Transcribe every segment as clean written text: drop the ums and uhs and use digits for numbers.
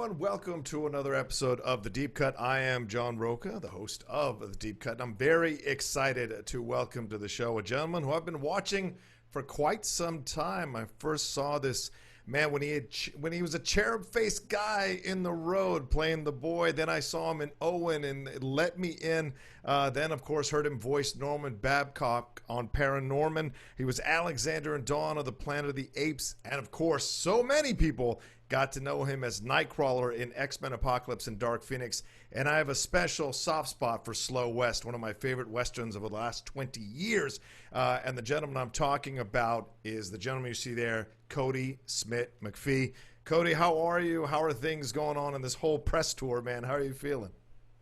everyone. Welcome to another episode of The Deep Cut. I am John Rocha, the host of The Deep Cut, and I'm very excited to welcome to the show a gentleman who I've been watching for quite some time. I first saw this man when he was a cherub-faced guy in The Road playing the boy. Then I saw him in Owen and It Let Me In. Then, of course, heard him voice Norman Babcock on Paranorman. He was Alexander in Dawn of the Planet of the Apes. And, of course, so many people got to know him as Nightcrawler in X-Men Apocalypse and Dark Phoenix. And I have a special soft spot for Slow West, one of my favorite Westerns of the last 20 years. And the gentleman I'm talking about is the gentleman you see there, Kodi Smit-McPhee. Kodi, how are you? How are things going on in this whole press tour, man? How are you feeling?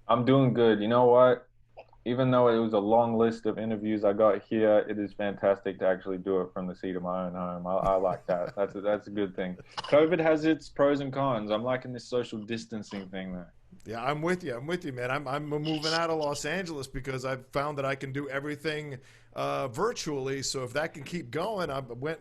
I'm doing good. You know what? Even though it was a long list of interviews I got here, it is fantastic to actually do it from the seat of my own home. I like that. That's a good thing. COVID has its pros and cons. I'm liking this social distancing thing though. Yeah, I'm with you. I'm with you, man. I'm moving out of Los Angeles because I've found that I can do everything virtually. So if that can keep going,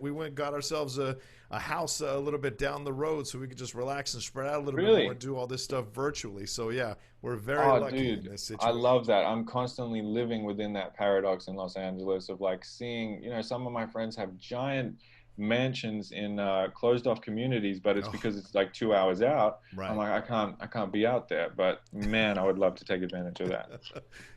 we went and got ourselves a house a little bit down the road so we could just relax and spread out a little bit more Really? and do all this stuff virtually. So yeah, we're very Oh, lucky in dude, this I situation. love that. I'm constantly living within that paradox in Los Angeles of like seeing, some of my friends have giant mansions in closed off communities, but it's Oh, because it's like 2 hours out. I'm right. like, I can't be out there, but man, I would love to take advantage of that.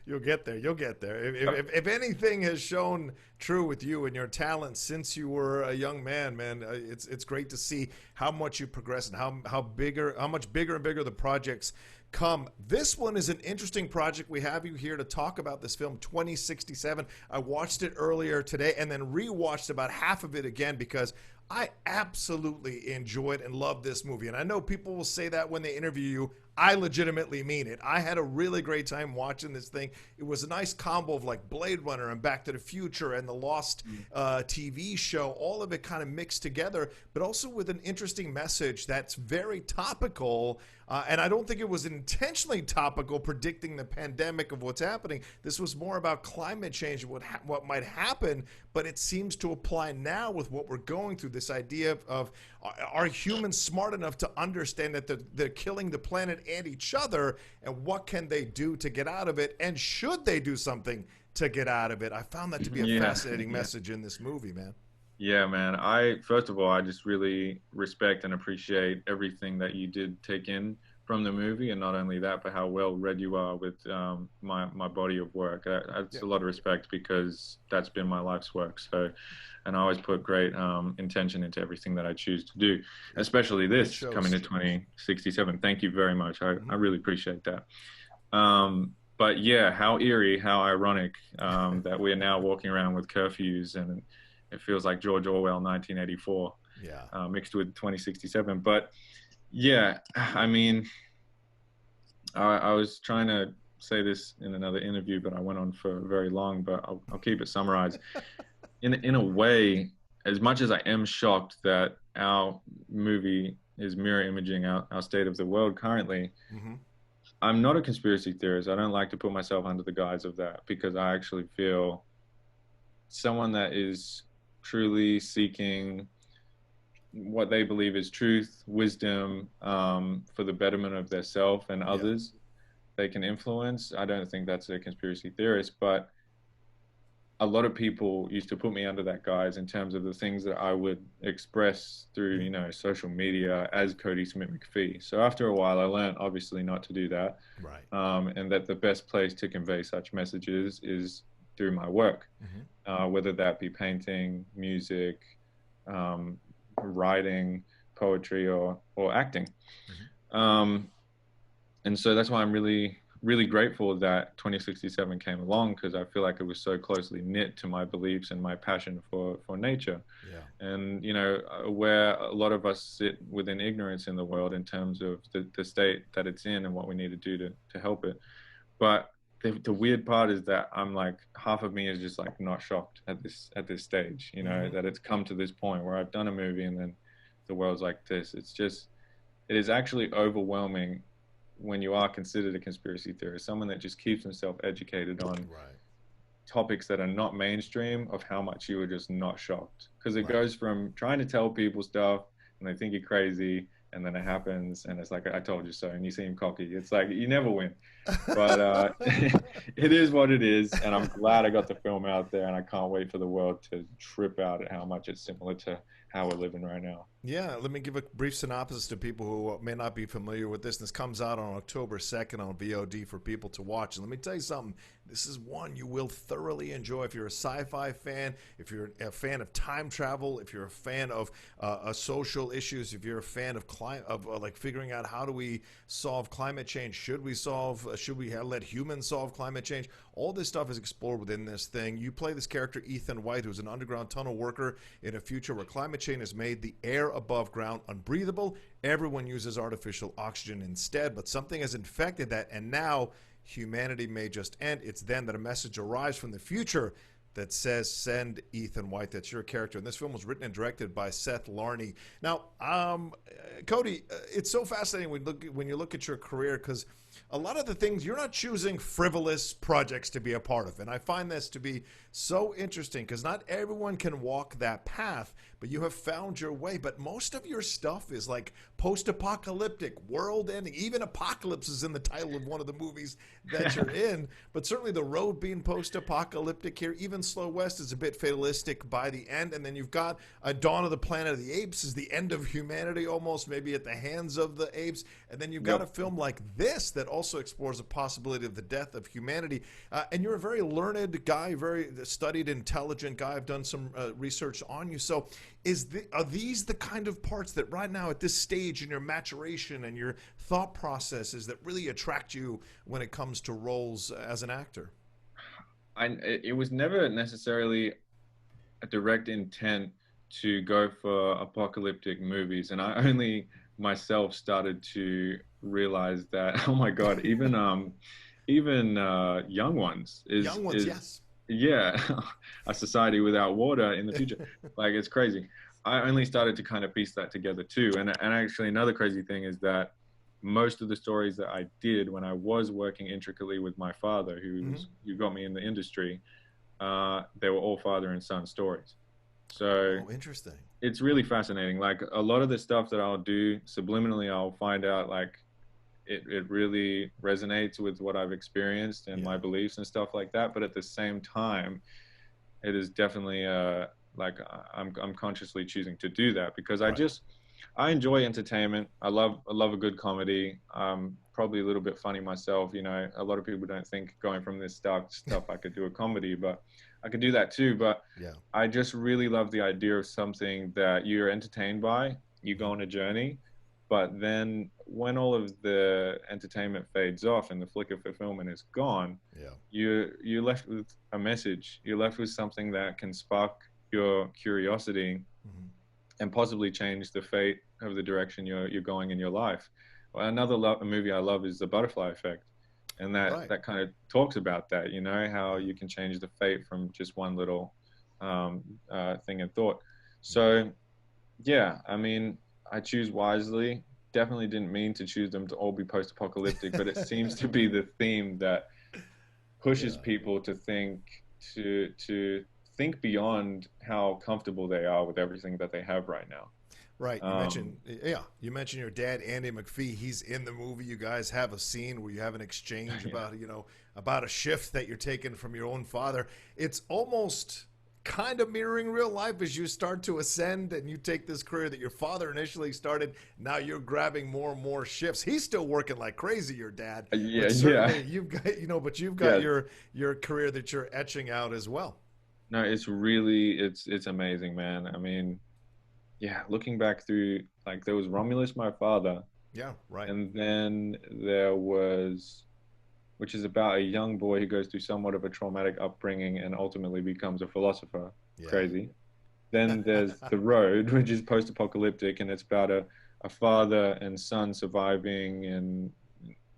You'll get there. You'll get there. Yep. If anything has shown true with you and your talent since you were a young man, man, it's great to see how much you progress and how much bigger and bigger the projects come. This one is an interesting project. We have you here to talk about this film, 2067. I watched it earlier today and then rewatched about half of it again because I absolutely enjoyed and loved this movie. And I know people will say that when they interview you. I legitimately mean it. I had a really great time watching this thing. It was a nice combo of like Blade Runner and Back to the Future and the Lost TV show, all of it kind of mixed together, but also with an interesting message that's very topical. And I don't think it was intentionally topical, predicting the pandemic of what's happening. This was more about climate change and what might happen, but it seems to apply now with what we're going through. This idea of are humans smart enough to understand that they're killing the planet and each other, and what can they do to get out of it, and should they do something to get out of it? I found that to be a Yeah, fascinating yeah. message in this movie, man. Yeah, man. I first of all, I just really respect and appreciate everything that you did take in from the movie, and not only that, but how well read you are with my body of work. That's Yeah, a lot of respect because that's been my life's work. So, and I always put great intention into everything that I choose to do, it, especially it this coming shows. to 2067. Thank you very much. I Mhm. really appreciate that. But yeah, how eerie, how ironic that we're now walking around with curfews and it feels like George Orwell 1984 Yeah. mixed with 2067. But yeah, I mean, I was trying to say this in another interview, but I went on for very long, but I'll keep it summarized. In a way, as much as I am shocked that our movie is mirror imaging our state of the world currently, Hmm. I'm not a conspiracy theorist. I don't like to put myself under the guise of that because I actually feel someone that is truly seeking what they believe is truth, wisdom, for the betterment of their self and Yeah. others they can influence. I don't think that's a conspiracy theorist, but a lot of people used to put me under that guise in terms of the things that I would express through, Mhm. social media as Kodi Smit-McPhee. So after a while, I learned obviously not to do that, Right. and that the best place to convey such messages is through my work, Hmm. whether that be painting, music, um, writing, poetry, or acting. Hmm. Um, and so that's why I'm really really grateful that 2067 came along because I feel like it was so closely knit to my beliefs and my passion for nature. Yeah. And where a lot of us sit within ignorance in the world in terms of the state that it's in and what we need to do to help it. But the weird part is that I'm like half of me is just like not shocked at this stage, Hmm. that it's come to this point where I've done a movie and then the world's like this. It is actually overwhelming when you are considered a conspiracy theorist, someone that just keeps himself educated on Right. topics that are not mainstream, of how much you are just not shocked. Because it Right. goes from trying to tell people stuff and they think you're crazy and then it happens, and it's like, I told you so, and you seem cocky. It's like you never win. But it is what it is, and I'm glad I got the film out there, and I can't wait for the world to trip out at how much it's similar to how we're living right now. Yeah, let me give a brief synopsis to people who may not be familiar with this. This comes out on October 2nd on VOD for people to watch. And let me tell you something. This is one you will thoroughly enjoy if you're a sci-fi fan, if you're a fan of time travel, if you're a fan of social issues, if you're a fan of like figuring out how do we solve climate change, should we let humans solve climate change? All this stuff is explored within this thing. You play this character Ethan White, who's an underground tunnel worker in a future where climate change has made the air above ground unbreathable. Everyone uses artificial oxygen instead, but something has infected that, and now humanity may just end. It's then that a message arrives from the future that says, send Ethan White. That's your character. And this film was written and directed by Seth Larney. Now, Kodi, it's so fascinating when you look at your career, because a lot of the things, you're not choosing frivolous projects to be a part of. And I find this to be so interesting, because not everyone can walk that path, but you have found your way. But most of your stuff is like post-apocalyptic, world-ending. Even Apocalypse is in the title of one of the movies that you're in. But certainly The Road being post-apocalyptic here. Even Slow West is a bit fatalistic by the end. And then you've got Dawn of the Planet of the Apes is the end of humanity almost, maybe at the hands of the apes. And then you've got a film like this that also explores the possibility of the death of humanity. And you're a very learned guy, very studied, intelligent guy. I've done some research on you. So are these the kind of parts that right now at this stage in your maturation and your thought processes that really attract you when it comes to roles as an actor? It was never necessarily a direct intent to go for apocalyptic movies, and I only myself started to realize that, oh my God, even young ones is yes. Yeah, a society without water in the future. Like, it's crazy. I only started to kind of piece that together too. And actually another crazy thing is that most of the stories that I did when I was working intricately with my father, who got me in the industry, they were all father and son stories. So interesting. It's really fascinating. Like, a lot of the stuff that I'll do subliminally, I'll find out like it really resonates with what I've experienced and my beliefs and stuff like that. But at the same time, it is definitely like I'm consciously choosing to do that because I enjoy entertainment. I love a good comedy. Probably a little bit funny myself. You know, a lot of people don't think going from this stuff I could do a comedy, but I could do that too. But I just really love the idea of something that you're entertained by. You go on a journey, but then when all of the entertainment fades off and the flick of fulfillment is gone, you're left with a message. You're left with something that can spark your curiosity and possibly change the fate of the direction you're going in your life. Another movie I love is The Butterfly Effect. And that kind of talks about that, you know, how you can change the fate from just one little thing and thought. So, yeah, I mean, I choose wisely. Definitely didn't mean to choose them to all be post-apocalyptic, but it seems to be the theme that pushes people to think beyond how comfortable they are with everything that they have right now. Right. You mentioned your dad, Andy McPhee. He's in the movie. You guys have a scene where you have an exchange about a shift that you're taking from your own father. It's almost kind of mirroring real life as you start to ascend and you take this career that your father initially started. Now you're grabbing more and more shifts. He's still working like crazy, your dad. You've got your career that you're etching out as well. No, it's really, it's amazing, man. I mean, looking back through, like, there was Romulus, my father. Yeah, right. And then there was, which is about a young boy who goes through somewhat of a traumatic upbringing and ultimately becomes a philosopher. Yeah. Crazy. Then there's The Road, which is post-apocalyptic, and it's about a father and son surviving in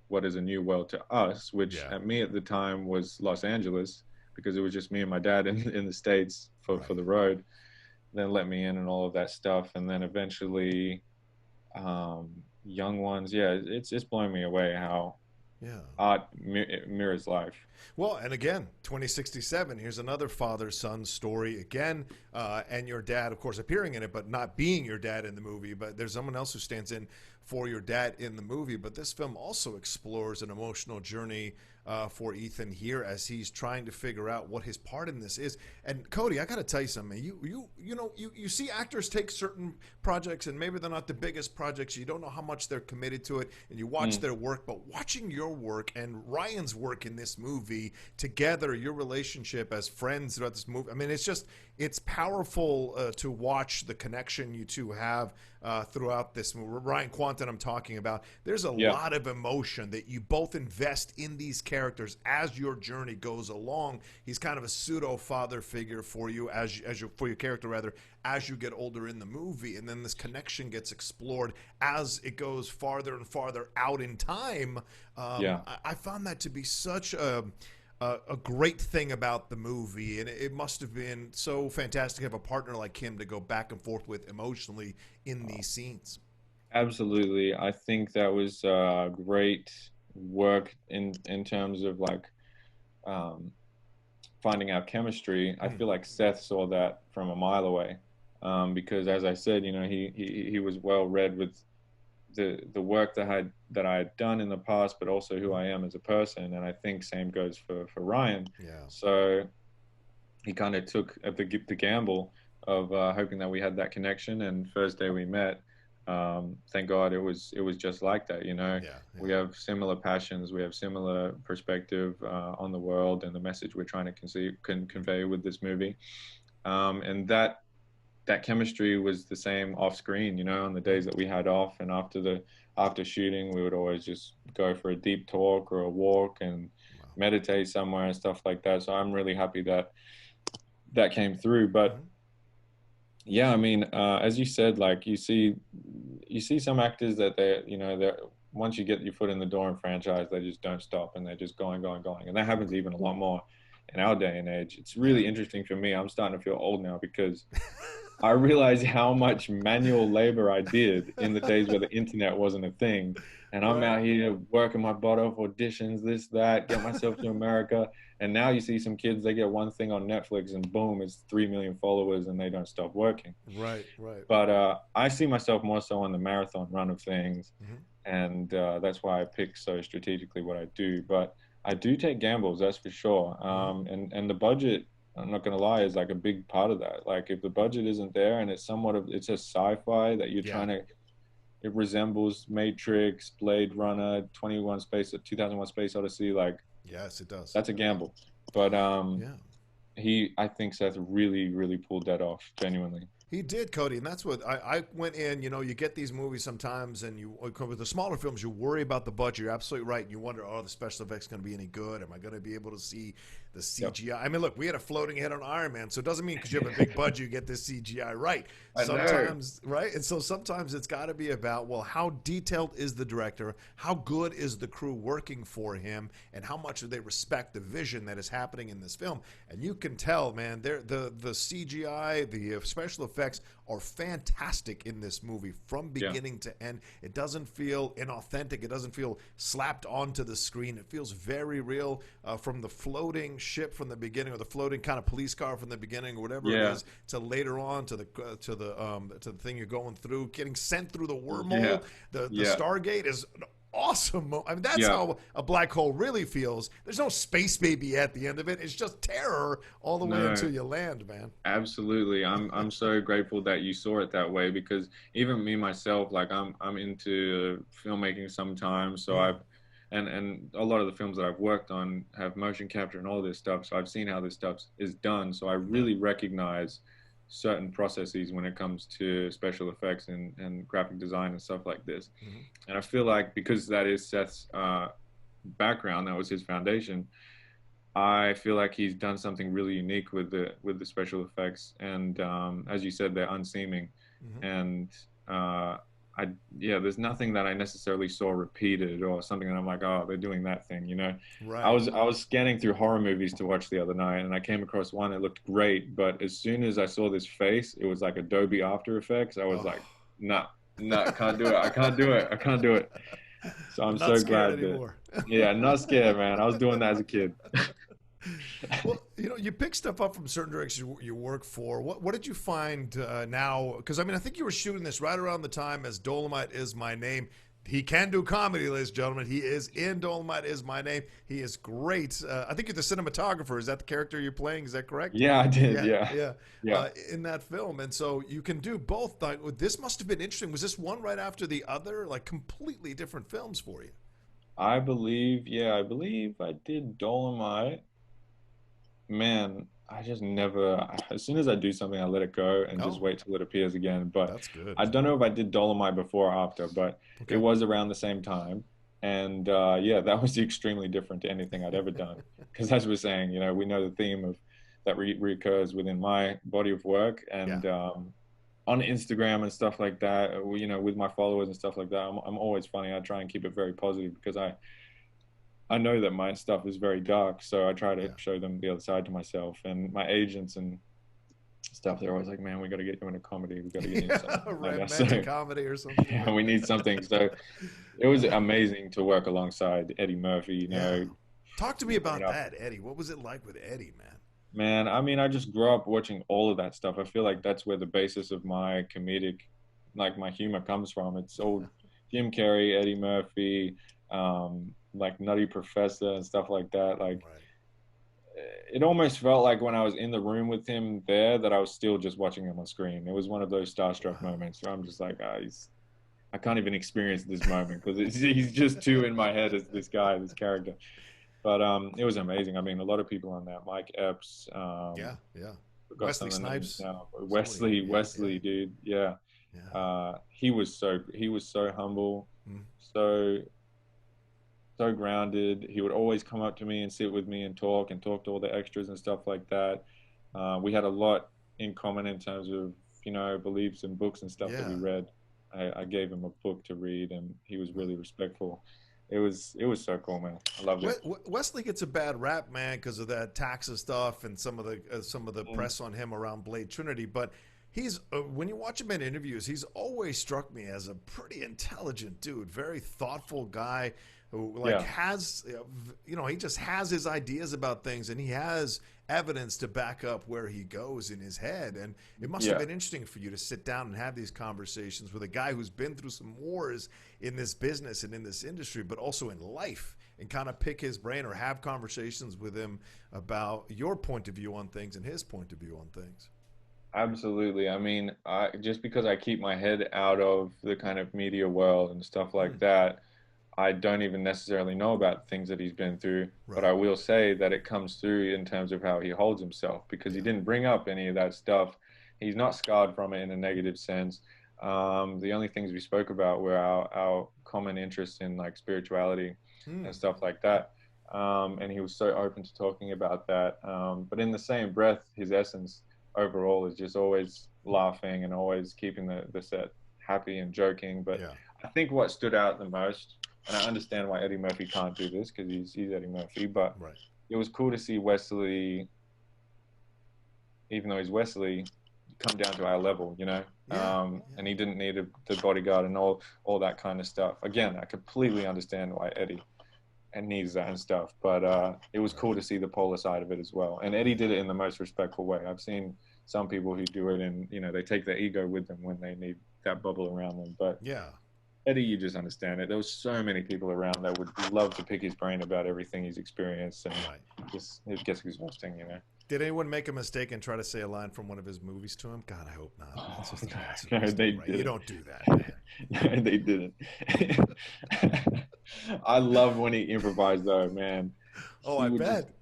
what is a new world to us, which at me at the time was Los Angeles, because it was just me and my dad in the States for The Road. Then let me in and all of that stuff. And then eventually Young Ones. Yeah, it's blowing me away how Yeah. art mirrors life. Well, and again, 2067. Here's another father-son story again, and your dad, of course, appearing in it, but not being your dad in the movie. But there's someone else who stands in for your dad in the movie. But this film also explores an emotional journey for Ethan here as he's trying to figure out what his part in this is. And Kodi, I got to tell you something. You see actors take certain projects, and maybe they're not the biggest projects. You don't know how much they're committed to it, and you watch their work. But watching your work and Ryan's work in this movie together, your relationship as friends throughout this movie, I mean, it's powerful to watch the connection you two have throughout this movie. Ryan Quanten I'm talking about. There's a lot of emotion that you both invest in these characters as your journey goes along. He's kind of a pseudo father figure for you for your character rather, as you get older in the movie, and then this connection gets explored as it goes farther and farther out in time. I found that to be such a great thing about the movie, and it must have been so fantastic to have a partner like him to go back and forth with emotionally in these scenes. Absolutely. I think that was great work in terms of like finding our chemistry. I feel like Seth saw that from a mile away, because as I said, you know, he was well read with the work that I had done in the past, but also who I am as a person. And I think same goes for Ryan. Yeah. So he kind of took the gamble of hoping that we had that connection. And first day we met, thank God it was just like that. You know, we have similar passions, we have similar perspective on the world and the message we're trying to convey with this movie. And that chemistry was the same off screen, you know, on the days that we had off, and after shooting, we would always just go for a deep talk or a walk and meditate somewhere and stuff like that. So I'm really happy that came through. But yeah, I mean, as you said, like you see some actors that they're once you get your foot in the door in franchise, they just don't stop and they're just going, and that happens even a lot more in our day and age. It's really interesting for me. I'm starting to feel old now because I realized how much manual labor I did in the days where the internet wasn't a thing. And I'm out here working my butt off, auditions, this, that, get myself to America. And now you see some kids, they get one thing on Netflix and boom, it's 3 million followers and they don't stop working. Right. But I see myself more so on the marathon run of things. And that's why I pick so strategically what I do. But I do take gambles, that's for sure. And the budget, I'm not going to lie, is like a big part of that. Like if the budget isn't there and it's it's a sci-fi that you're trying to, it resembles Matrix, Blade Runner, 2001 Space Odyssey. Like, yes, it does. That's a gamble. But I think Seth really, really pulled that off, genuinely. He did, Kodi, and that's what I went in. You know, you get these movies sometimes, and with the smaller films, you worry about the budget. You're absolutely right, and you wonder, the special effects going to be any good? Am I going to be able to see the CGI? Yep. I mean, look, we had a floating head on Iron Man, so it doesn't mean because you have a big budget you get this CGI right. Sometimes, right? And so sometimes it's got to be about, well, how detailed is the director? How good is the crew working for him? And how much do they respect the vision that is happening in this film? And you can tell, man, the CGI, the special effects are fantastic in this movie from beginning to end. It doesn't feel inauthentic. It doesn't feel slapped onto the screen. It feels very real, from the floating ship from the beginning, or the floating kind of police car from the beginning, or whatever it is, to later on to the thing you're going through, getting sent through the wormhole. The Stargate is awesome. I mean, that's how a black hole really feels. There's no space baby at the end of it. It's just terror all the way until you land, man. Absolutely. I'm so grateful that you saw it that way, because even me myself, like I'm into filmmaking sometimes. So and a lot of the films that I've worked on have motion capture and all this stuff. So I've seen how this stuff is done. So I really recognize certain processes when it comes to special effects and graphic design and stuff like this. And I feel like because that is Seth's background, that was his foundation, I feel like he's done something really unique with the special effects. And as you said, they're unseeming. And there's nothing that I necessarily saw repeated or something that I'm like, oh, they're doing that thing, you know? Right. I was scanning through horror movies to watch the other night, and I came across one that looked great, but as soon as I saw this face, it was like Adobe After Effects. I was like, nah, I can't do it. I can't do it. So I'm Not so scared glad that, anymore. yeah, not scared, man. I was doing that as a kid. Well, you pick stuff up from certain directions you work for. What did you find now? Because I mean, I think you were shooting this right around the time as Dolemite Is My Name. He can do comedy, ladies and gentlemen. He is in Dolemite Is My Name. He is great. I think you're the cinematographer. Is that the character you're playing? Is that correct? Yeah, I did. Yeah, Yeah. yeah. Yeah. In that film, and so you can do both. Like, this must have been interesting. Was this one right after the other, like completely different films for you? I believe I did Dolomite. Man, I just never, as soon as I do something, I let it go and just Oh, wait till it appears again. But that's good. I don't know if I did Dolomite before or after, but it Okay. was around the same time. And yeah, that was extremely different to anything I'd ever done. Because as we're saying, we know the theme of that recurs within my body of work. Yeah. And on Instagram and stuff like that, with my followers and stuff like that, I'm always funny. I try and keep it very positive because I know that my stuff is very dark, so I try to Yeah. show them the other side to myself. And my agents and stuff, they're always like, "Man, we got to get you into comedy. We got to get you into Yeah, something like that." romantic So comedy or something. yeah, we need something. So it was amazing to work alongside Eddie Murphy. Yeah. Talk to me Growing about up, that, Eddie. What was it like with Eddie, man? man. I mean, I just grew up watching all of that stuff. I feel like that's where the basis of my comedic, like my humor, comes from. It's all Jim Carrey, Eddie Murphy. Like Nutty Professor and stuff like that. Like Right. it almost felt like when I was in the room with him there that I was still just watching him on screen. It was one of those starstruck Wow. moments where I'm just like, I can't even experience this moment because he's just too in my head as this guy, this character. But it was amazing. I mean, a lot of people on that. Mike Epps, Yeah, yeah. forgot Wesley some of the names Snipes. now. So many. Wesley, Yeah, yeah, Wesley, dude, yeah. yeah. He was so humble, Mm. so so grounded. He would always come up to me and sit with me and talk to all the extras and stuff like that. We had a lot in common in terms of, beliefs and books and stuff that we Yeah. read. I gave him a book to read and he was really respectful. It was so cool, man. I loved it. Wesley gets a bad rap, man, because of that taxes stuff and some of the Mm. press on him around Blade Trinity. But he's when you watch him in interviews, he's always struck me as a pretty intelligent dude, very thoughtful guy who like Yeah, has he just has his ideas about things and he has evidence to back up where he goes in his head. And it must have yeah. been interesting for you to sit down and have these conversations with a guy who's been through some wars in this business and in this industry, but also in life, and kind of pick his brain or have conversations with him about your point of view on things and his point of view on things. Absolutely. I mean, just because I keep my head out of the kind of media world and stuff like Mm, that, I don't even necessarily know about things that he's been through. But right. I will say that it comes through in terms of how he holds himself because he Yeah. didn't bring up any of that stuff. He's not scarred from it in a negative sense. The only things we spoke about were our common interest in like spirituality Mm, and stuff like that. And he was so open to talking about that. But in the same breath, his essence overall is just always laughing and always keeping the set happy and joking. But yeah. I think what stood out the most, and I understand why Eddie Murphy can't do this because he's Eddie Murphy, but Right. it was cool to see Wesley, even though he's Wesley, come down to our level, Yeah. and Yeah. he didn't need the bodyguard and all that kind of stuff. Again, I completely understand why Eddie and needs that and stuff, but it was Right. cool to see the polar side of it as well. And Eddie did it in the most respectful way. I've seen some people who do it and they take their ego with them when they need that bubble around them, but Yeah. Eddie, you just understand it. There was so many people around that would love to pick his brain about everything he's experienced, and Right. just it gets exhausting. Did anyone make a mistake and try to say a line from one of his movies to him? God, I hope not. That's Oh, just a massive no, they mistake, right? You didn't. don't do that, man. No, they didn't. I love when he improvised, though, man. Oh, He I would just bet.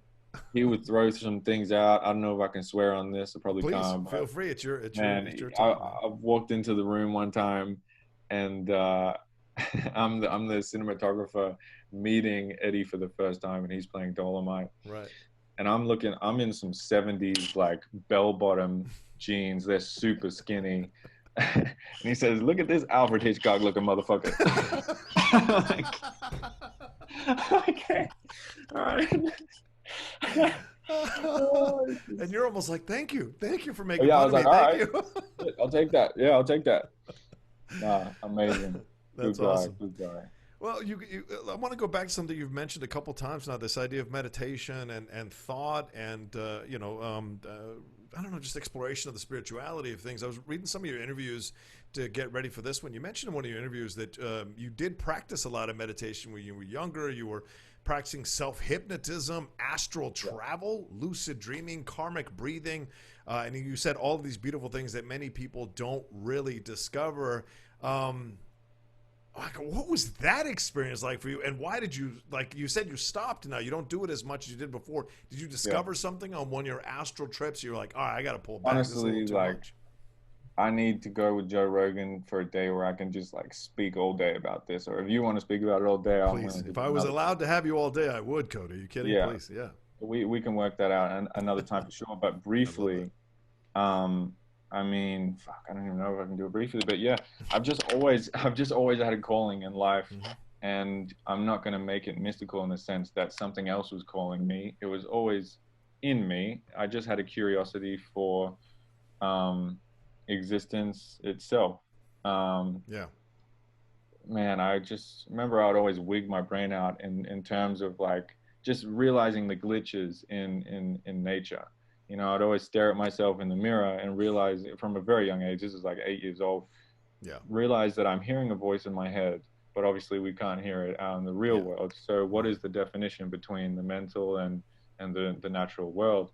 he would throw some things out. I don't know if I can swear on this. I probably Please can't, feel but free. It's your man, time, man. I walked into the room one time, and I'm the cinematographer meeting Eddie for the first time, and he's playing Dolomite. Right. And I'm in some 70s like bell bottom jeans. They're super skinny. And he says, "Look at this Alfred Hitchcock looking motherfucker." I'm like, okay, all right. Oh, And you're almost like, thank you for oh, making yeah, I fun was of me, like, all thank right, you. I'll take that. Yeah, I'll take that. Nah, amazing. That's Good guy, awesome. good guy. Well, I want to go back to something you've mentioned a couple times now. This idea of meditation and thought, and I don't know, just exploration of the spirituality of things. I was reading some of your interviews to get ready for this one. You mentioned in one of your interviews that you did practice a lot of meditation when you were younger. You were practicing self-hypnotism, astral travel, lucid dreaming, karmic breathing, and you said all of these beautiful things that many people don't really discover. Like, what was that experience like for you, and why did you, like you said, you stopped now, you don't do it as much as you did before? Did you discover something on one of your astral trips? You're like, all right, I got to pull back. Honestly, like, I need to go with Joe Rogan for a day where I can just like speak all day about this. Or if you want to speak about it all day, I'm willing to. If I was allowed to have you all day, I would, Kodi. Are you kidding? Yeah. Please, yeah. We can work that out another time for sure. But briefly, I mean, fuck, I don't even know if I can do it briefly, but yeah, I've just always had a calling in life, and I'm not going to make it mystical in the sense that something else was calling me. It was always in me. I just had a curiosity for existence itself. Man, I just remember I would always wig my brain out in terms of like just realizing the glitches in nature. You know, I'd always stare at myself in the mirror and realize from a very young age, this is like 8 years old, realize that I'm hearing a voice in my head, but obviously we can't hear it out in the real world. So what is the definition between the mental and the natural world?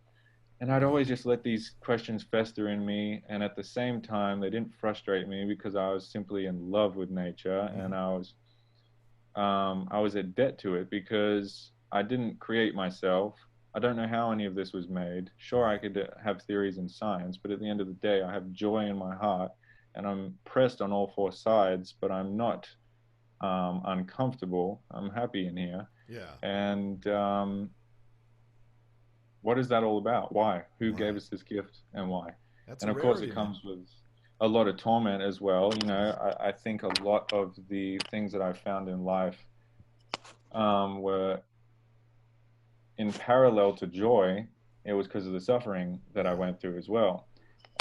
And I'd always just let these questions fester in me. And at the same time, they didn't frustrate me because I was simply in love with nature. And I was at debt to it because I didn't create myself. I don't know how any of this was made. Sure, I could have theories in science, but at the end of the day, I have joy in my heart, and I'm pressed on all four sides, but I'm not uncomfortable. I'm happy in here. And what is that all about? Why? Who gave us this gift, and why? And of course, it comes with a lot of torment as well. You know, I think a lot of the things that I found in life were in parallel to joy. It was because of the suffering that I went through as well.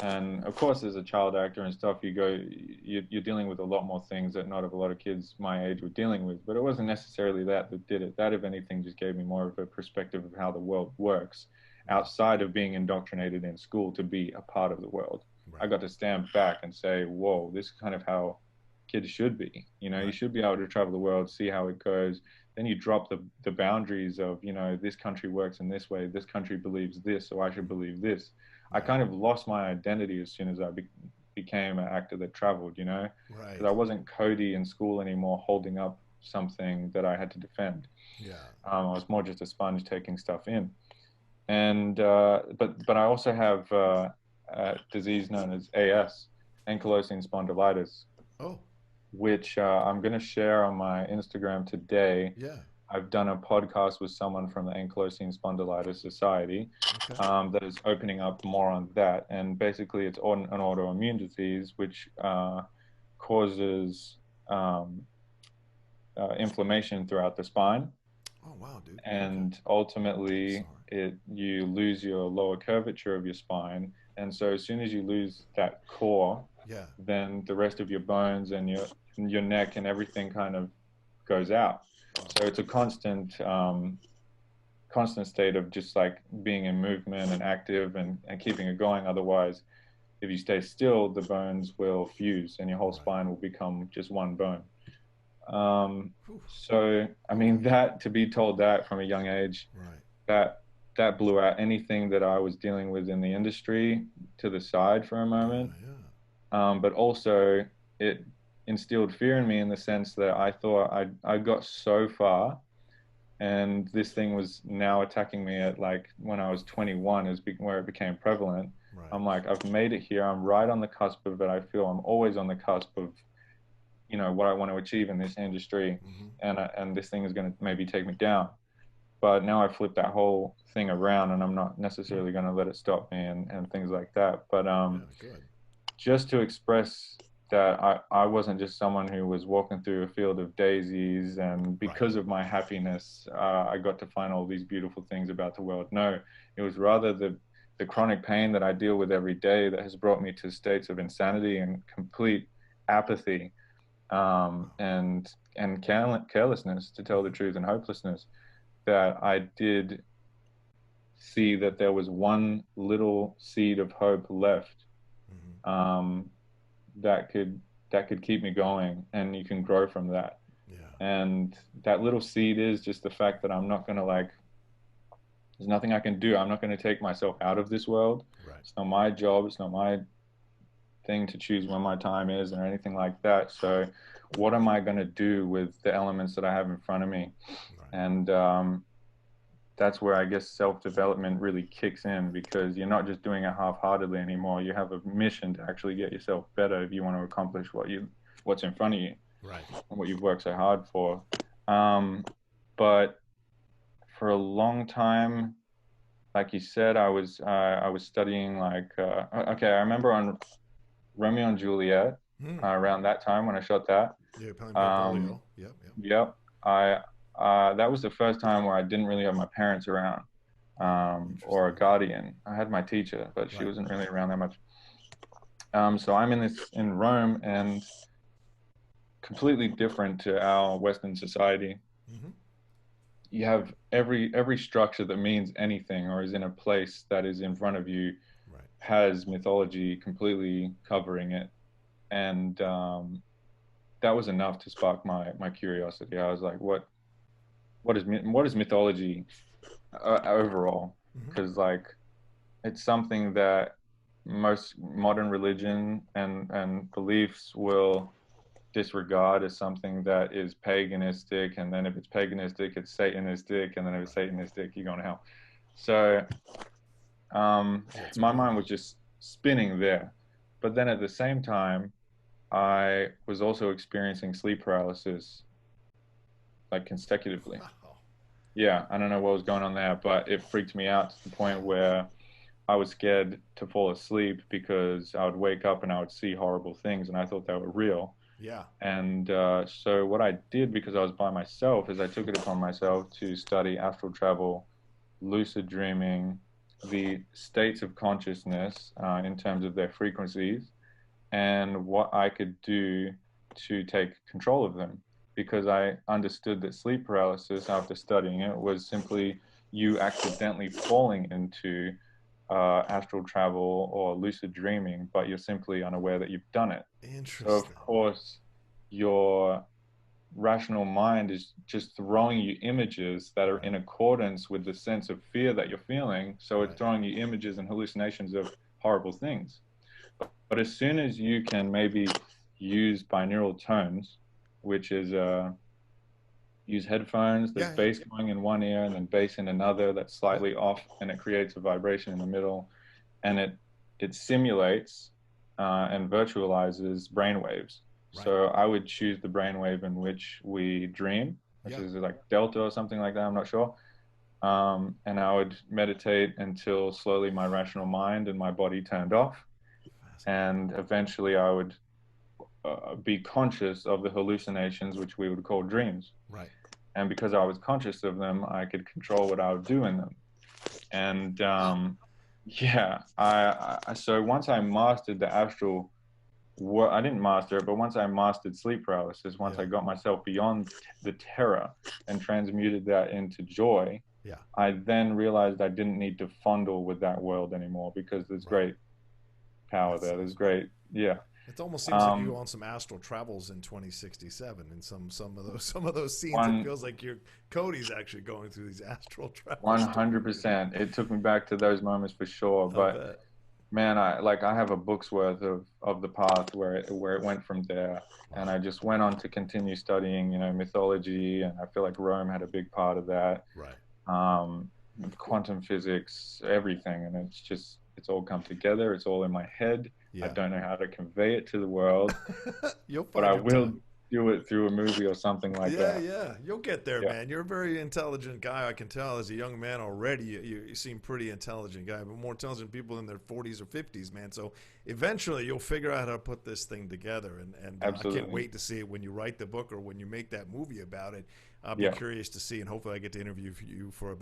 And of course, as a child actor and stuff, you're dealing with a lot more things that not a lot of kids my age were dealing with. But it wasn't necessarily that did it. That, if anything, just gave me more of a perspective of how the world works outside of being indoctrinated in school to be a part of the world. I got to stand back and say, whoa, this is kind of how kids should be. You know, you should be able to travel the world, see how it goes. Then you drop the boundaries of, you know, this country works in this way, this country believes this, so I should believe this. I kind of lost my identity as soon as I became an actor that traveled, you know, because I wasn't Kodi in school anymore, holding up something that I had to defend. I was more just a sponge taking stuff in. And but I also have a disease known as AS, ankylosing spondylitis. Which I'm going to share on my Instagram today. I've done a podcast with someone from the Ankylosing Spondylitis Society that is opening up more on that. And basically, it's an autoimmune disease which causes inflammation throughout the spine. Oh, wow, dude. And ultimately, you lose your lower curvature of your spine. And so as soon as you lose that core, then the rest of your bones and your neck and everything kind of goes out. So it's a constant state of just like being in movement and active and keeping it going. Otherwise, if you stay still, the bones will fuse and your whole spine will become just one bone. So, I mean, to be told that from a young age, that blew out anything that I was dealing with in the industry to the side for a moment. But also it instilled fear in me in the sense that I thought I got so far, and this thing was now attacking me at like when I was 21 is where it became prevalent. I'm like, I've made it here. I'm right on the cusp of it. I feel I'm always on the cusp of, you know, what I want to achieve in this industry. And this thing is going to maybe take me down. But now I flipped that whole thing around, and I'm not necessarily going to let it stop me and things like that. But just to express that I wasn't just someone who was walking through a field of daisies, and because of my happiness, I got to find all these beautiful things about the world. No, it was rather the chronic pain that I deal with every day that has brought me to states of insanity and complete apathy. And carelessness, to tell the truth, and hopelessness, that I did see that there was one little seed of hope left, um, that could keep me going, and you can grow from that. Yeah. And that little seed is just the fact that I'm not gonna like. There's nothing I can do. I'm not going to take myself out of this world. Right. It's not my job. It's not my thing to choose when my time is or anything like that. So what am I going to do with the elements that I have in front of me? Right. And that's where I guess self-development really kicks in, because you're not just doing it half-heartedly anymore. You have a mission to actually get yourself better if you want to accomplish what's in front of you, right, and what you've worked so hard for. But for a long time, like you said, I was studying like okay, I remember on Romeo and Juliet, around that time when I shot that. Yeah, playing Yep. Yep. That was the first time where I didn't really have my parents around, or a guardian. I had my teacher, but she wasn't really around that much. So I'm in Rome, and completely different to our Western society. You have every structure that means anything or is in a place that is in front of you, has mythology completely covering it. And that was enough to spark my curiosity. I was like, what is mythology overall? Because like, it's something that most modern religion and beliefs will disregard as something that is paganistic, and then if it's paganistic, it's satanistic, and then if it's satanistic, you're going to hell. So my mind was just spinning there. But then at the same time, I was also experiencing sleep paralysis, like consecutively. Wow. Yeah, I don't know what was going on there, but it freaked me out to the point where I was scared to fall asleep, because I would wake up and I would see horrible things, and I thought they were real. Yeah. And so what I did, because I was by myself, is I took it upon myself to study astral travel, lucid dreaming, the states of consciousness in terms of their frequencies, and what I could do to take control of them. Because I understood that sleep paralysis, after studying it, was simply you accidentally falling into astral travel or lucid dreaming, but you're simply unaware that you've done it. Interesting. So of course, your rational mind is just throwing you images that are in accordance with the sense of fear that you're feeling. So it's throwing you images and hallucinations of horrible things. But as soon as you can maybe use binaural tones, which is use headphones, there's bass going in one ear and then bass in another that's slightly off, and it creates a vibration in the middle, and it simulates and virtualizes brainwaves. So I would choose the brainwave in which we dream, which is like delta or something like that, I'm not sure. And I would meditate until slowly my rational mind and my body turned off, and eventually I would be conscious of the hallucinations, which we would call dreams. Right. And because I was conscious of them, I could control what I would do in them. And so once I mastered the astral, I didn't master it, but once I mastered sleep paralysis, once I got myself beyond the terror and transmuted that into joy, I then realized I didn't need to fondle with that world anymore, because there's great power there. There's great, It almost seems like you go on some astral travels in 2067 in some of those scenes. It feels like Kodi's actually going through these astral travels. 100%. It took me back to those moments for sure. But man, I have a book's worth of the path where it went from there, and I just went on to continue studying, mythology, and I feel like Rome had a big part of that. Right. Quantum physics, everything, and it's all come together. It's all in my head. I don't know how to convey it to the world, but I will do it through a movie or something like that. Yeah, you'll get there, man. You're a very intelligent guy. I can tell as a young man already. You seem pretty intelligent guy, but more intelligent people in their 40s or 50s, man. So eventually you'll figure out how to put this thing together, and I can't wait to see it when you write the book or when you make that movie about it. I'll be curious to see, and hopefully I get to interview you for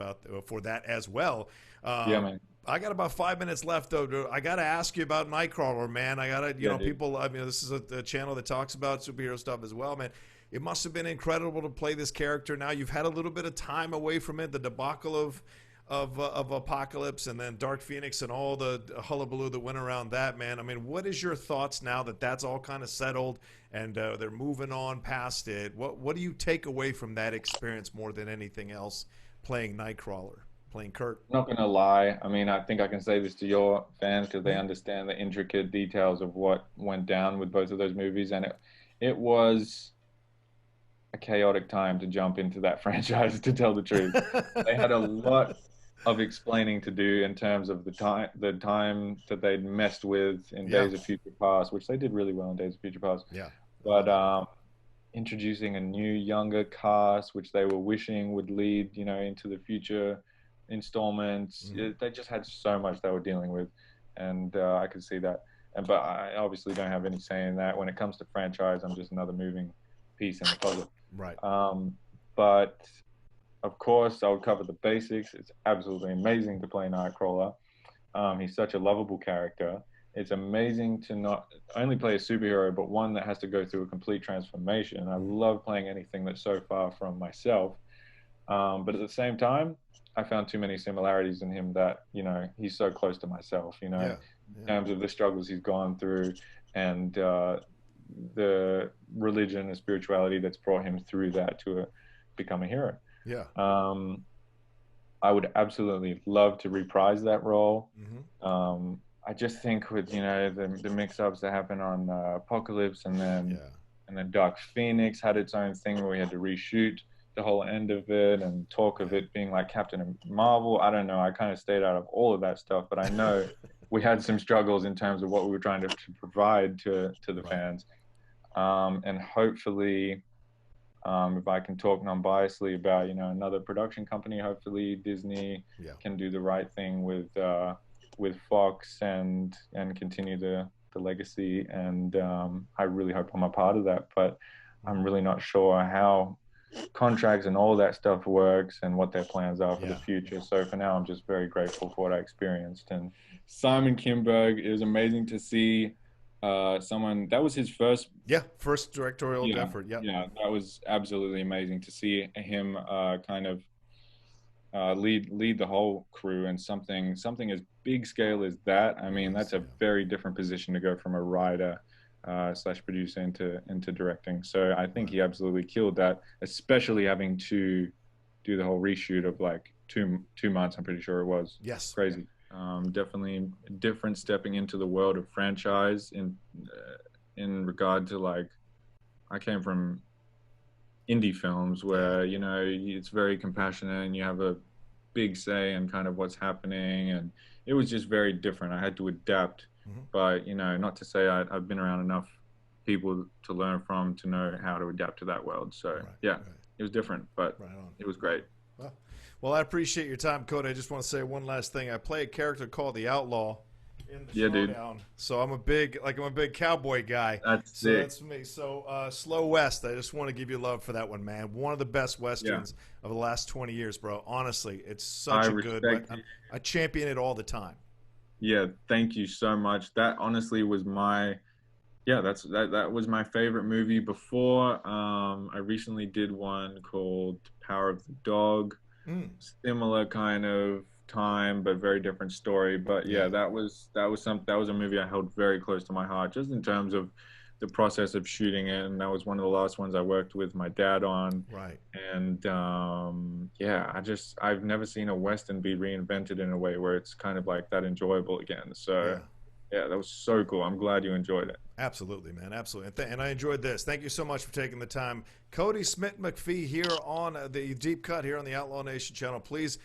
that as well. Man. I got about 5 minutes left, though. I got to ask you about Nightcrawler, man. I got to, people, this is a channel that talks about superhero stuff as well, man. it must have been incredible to play this character. Now you've had a little bit of time away from it, the debacle of Apocalypse and then Dark Phoenix and all the hullabaloo that went around that, man. I mean, what is your thoughts now that that's all kind of settled and they're moving on past it? What do you take away from that experience more than anything else, playing Nightcrawler, playing Kurt? I'm not gonna lie. I mean, I think I can say this to your fans because they understand the intricate details of what went down with both of those movies, and it was a chaotic time to jump into that franchise, to tell the truth. They had a lot of explaining to do in terms of the time that they'd messed with in Days of Future Past, which they did really well in Days of Future Past. Yeah. But introducing a new younger cast, which they were wishing would lead, into the future installments. They just had so much they were dealing with, and I could see that. But I obviously don't have any say in that. When it comes to franchise, I'm just another moving piece in the puzzle. Right. But of course, I would cover the basics. It's absolutely amazing to play Nightcrawler. He's such a lovable character. It's amazing to not only play a superhero, but one that has to go through a complete transformation. I love playing anything that's so far from myself. But at the same time, I found too many similarities in him that, he's so close to myself, in terms of the struggles he's gone through and the religion and spirituality that's brought him through that to become a hero. Yeah. I would absolutely love to reprise that role. Mm-hmm. I just think with the mix-ups that happened on Apocalypse and then Dark Phoenix had its own thing where we had to reshoot the whole end of it and talk of it being like Captain Marvel. I don't know. I kind of stayed out of all of that stuff, but I know we had some struggles in terms of what we were trying to provide to the fans. And hopefully, if I can talk non-biasedly about, another production company, hopefully Disney can do the right thing with Fox and continue the legacy. And I really hope I'm a part of that, but I'm really not sure how contracts and all that stuff works and what their plans are for the future. So for now, I'm just very grateful for what I experienced. And Simon Kinberg, it was amazing to see someone that was his first directorial effort. That was absolutely amazing to see him kind of lead the whole crew and something as big scale as that. I mean, that's a very different position to go from a writer / producer into directing. So I think he absolutely killed that, especially having to do the whole reshoot of like two months. I'm pretty sure it was. Yes. Crazy. Definitely different stepping into the world of franchise in regard to, like, I came from indie films where, it's very compassionate and you have a big say in kind of what's happening, and it was just very different. I had to adapt, but, not to say I've been around enough people to learn from to know how to adapt to that world. So it was different, but it was great. Well, I appreciate your time, Kodi. I just want to say one last thing. I play a character called the Outlaw in the Showdown. Dude. So I'm a big cowboy guy. That's me. So Slow West, I just want to give you love for that one, man. One of the best Westerns of the last 20 years, bro. Honestly, it's such a good one. I champion it all the time. Yeah, thank you so much. That honestly was that was my favorite movie before. I recently did one called Power of the Dog. Similar kind of time, but very different story. But that was a movie I held very close to my heart, just in terms of the process of shooting it. And that was one of the last ones I worked with my dad on. Right. And I've never seen a Western be reinvented in a way where it's kind of like that enjoyable again. So that was so cool. I'm glad you enjoyed it. Absolutely, man. Absolutely. And I enjoyed this. Thank you so much for taking the time. Kodi Smit-McPhee here on the Deep Cut here on the Outlaw Nation channel. Please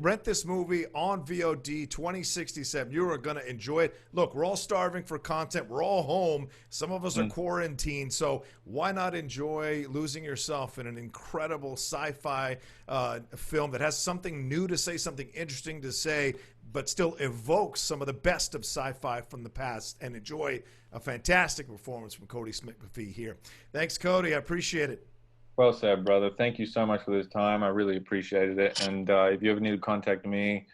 rent this movie on VOD 2067. You are going to enjoy it. Look, we're all starving for content. We're all home. Some of us are quarantined. So why not enjoy losing yourself in an incredible sci-fi film that has something new to say, something interesting to say, but still evokes some of the best of sci-fi from the past, and enjoy a fantastic performance from Kodi Smit-McPhee here. Thanks, Kodi. I appreciate it. Well said, brother. Thank you so much for this time. I really appreciated it. And if you ever need to contact me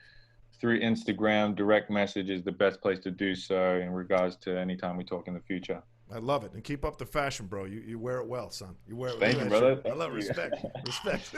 through Instagram, direct message is the best place to do so in regards to any time we talk in the future. I love it. And keep up the fashion, bro. You wear it well, son. You wear it Thank well. you, brother. I love Thank you. respect. Respect.